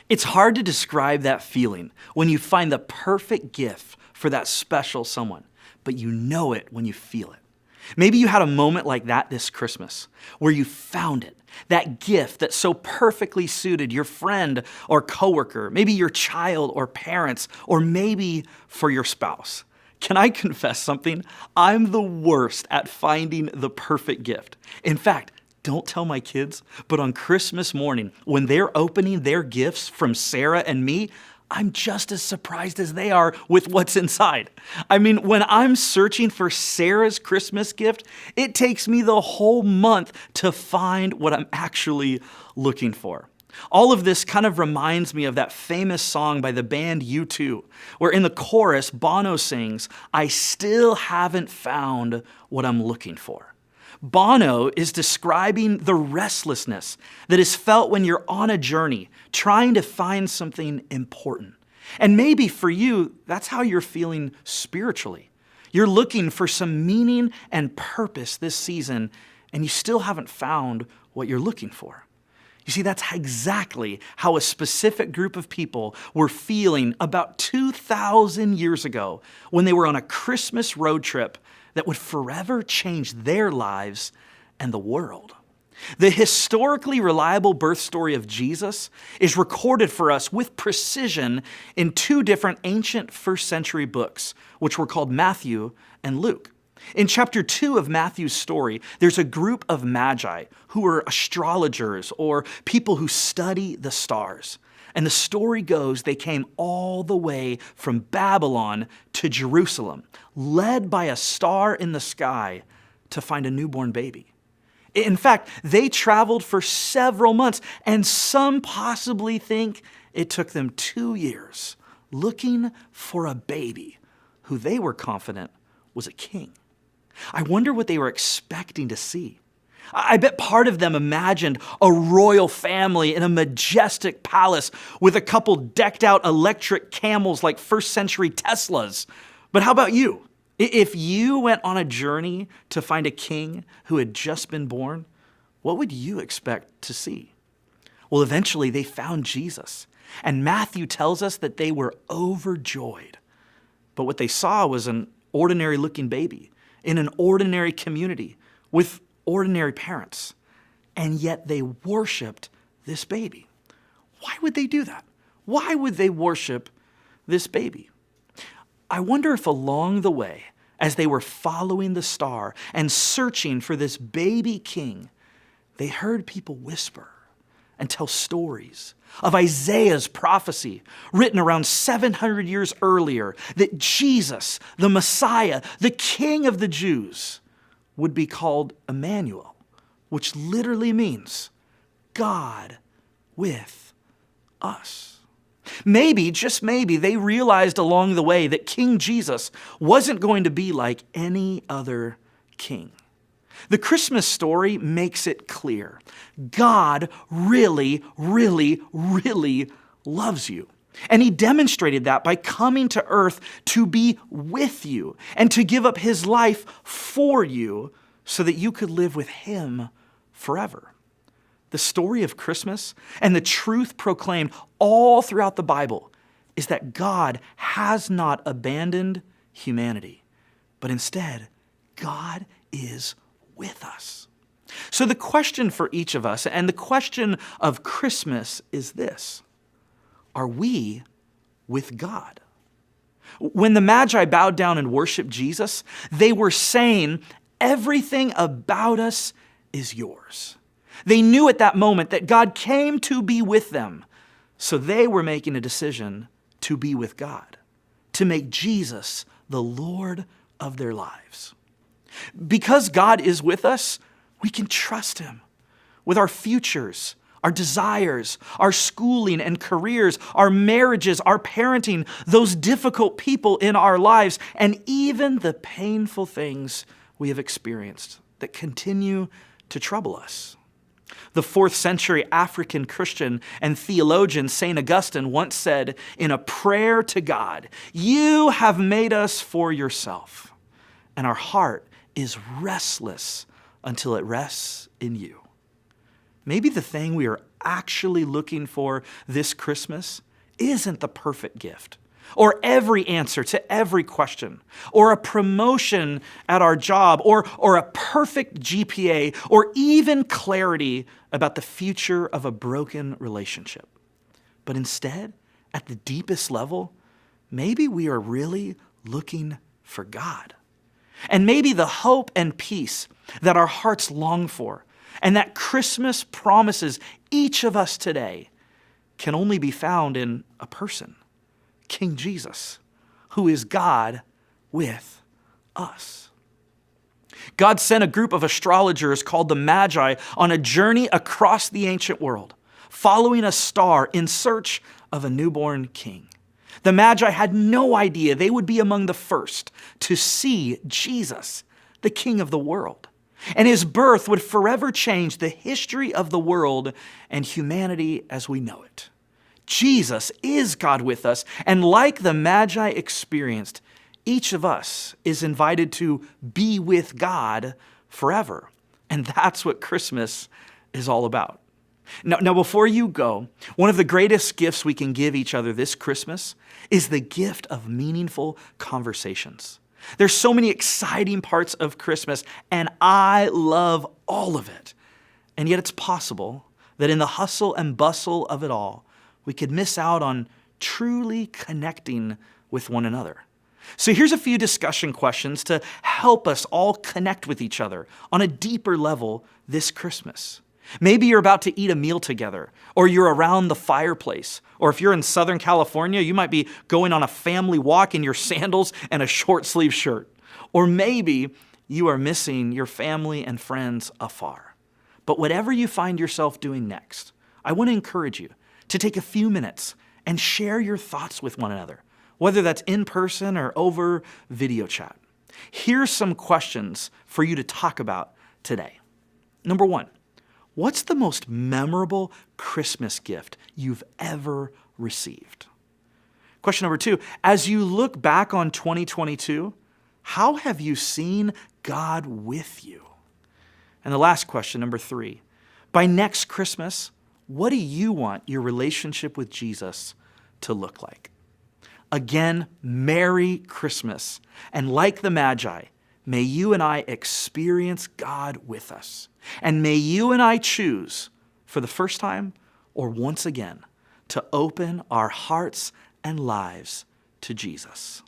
It's hard to describe that feeling when you find the perfect gift for that special someone, but you know it when you feel it. Maybe you had a moment like that this Christmas where you found it, that gift that so perfectly suited your friend or coworker, maybe your child or parents, or maybe for your spouse. Can I confess something? I'm the worst at finding the perfect gift. In fact, don't tell my kids, but on Christmas morning, when they're opening their gifts from Sarah and me, I'm just as surprised as they are with what's inside. I mean, when I'm searching for Sarah's Christmas gift, it takes me the whole month to find what I'm actually looking for. All of this kind of reminds me of that famous song by the band U2, where in the chorus, Bono sings, "I still haven't found what I'm looking for." Bono is describing the restlessness that is felt when you're on a journey, trying to find something important. And maybe for you, that's how you're feeling spiritually. You're looking for some meaning and purpose this season, and you still haven't found what you're looking for. You see, that's exactly how a specific group of people were feeling about 2,000 years ago when they were on a Christmas road trip that would forever change their lives and the world. The historically reliable birth story of Jesus is recorded for us with precision in two different ancient first century books, which were called Matthew and Luke. In chapter 2 of Matthew's story, there's a group of magi who are astrologers or people who study the stars. And the story goes they came all the way from Babylon to Jerusalem, led by a star in the sky to find a newborn baby. In fact, they traveled for several months, and some possibly think it took them 2 years looking for a baby who they were confident was a king. I wonder what they were expecting to see. I bet part of them imagined a royal family in a majestic palace with a couple decked out electric camels like first century Teslas. But how about you? If you went on a journey to find a king who had just been born, what would you expect to see? Well, eventually they found Jesus, and Matthew tells us that they were overjoyed. But what they saw was an ordinary looking baby in an ordinary community with ordinary parents, and yet they worshiped this baby. Why would they do that? Why would they worship this baby? I wonder if along the way, as they were following the star and searching for this baby king, they heard people whisper and tell stories of Isaiah's prophecy written around 700 years earlier that Jesus, the Messiah, the King of the Jews, would be called Emmanuel, which literally means God with us. Maybe, just maybe, they realized along the way that King Jesus wasn't going to be like any other king. The Christmas story makes it clear. God really, really, really loves you. And he demonstrated that by coming to earth to be with you and to give up his life for you so that you could live with him forever. The story of Christmas and the truth proclaimed all throughout the Bible is that God has not abandoned humanity, but instead, God is with us. So the question for each of us and the question of Christmas is this: are we with God? When the Magi bowed down and worshiped Jesus, they were saying, everything about us is yours. They knew at that moment that God came to be with them, so they were making a decision to be with God, to make Jesus the Lord of their lives. Because God is with us, we can trust him with our futures, our desires, our schooling and careers, our marriages, our parenting, those difficult people in our lives, and even the painful things we have experienced that continue to trouble us. The 4th century African Christian and theologian St. Augustine once said in a prayer to God, "You have made us for yourself, and our heart is restless until it rests in you." Maybe the thing we are actually looking for this Christmas isn't the perfect gift, or every answer to every question, or a promotion at our job, or a perfect GPA, or even clarity about the future of a broken relationship. But instead, at the deepest level, maybe we are really looking for God. And maybe the hope and peace that our hearts long for and that Christmas promises each of us today can only be found in a person, King Jesus, who is God with us. God sent a group of astrologers called the Magi on a journey across the ancient world, following a star in search of a newborn king. The Magi had no idea they would be among the first to see Jesus, the King of the world. And his birth would forever change the history of the world and humanity as we know it. Jesus is God with us, and like the Magi experienced, each of us is invited to be with God forever. And that's what Christmas is all about. Now, before you go, one of the greatest gifts we can give each other this Christmas is the gift of meaningful conversations. There's so many exciting parts of Christmas, and I love all of it. And yet it's possible that in the hustle and bustle of it all, we could miss out on truly connecting with one another. So here's a few discussion questions to help us all connect with each other on a deeper level this Christmas. Maybe you're about to eat a meal together, or you're around the fireplace, or if you're in Southern California, you might be going on a family walk in your sandals and a short sleeve shirt. Or maybe you are missing your family and friends afar. But whatever you find yourself doing next, I want to encourage you to take a few minutes and share your thoughts with one another, whether that's in person or over video chat. Here's some questions for you to talk about today. Number one, what's the most memorable Christmas gift you've ever received? Question number two, as you look back on 2022, how have you seen God with you? And the last question, number three, by next Christmas, what do you want your relationship with Jesus to look like? Again, Merry Christmas. And like the Magi, may you and I experience God with us. And may you and I choose, for the first time or once again, to open our hearts and lives to Jesus.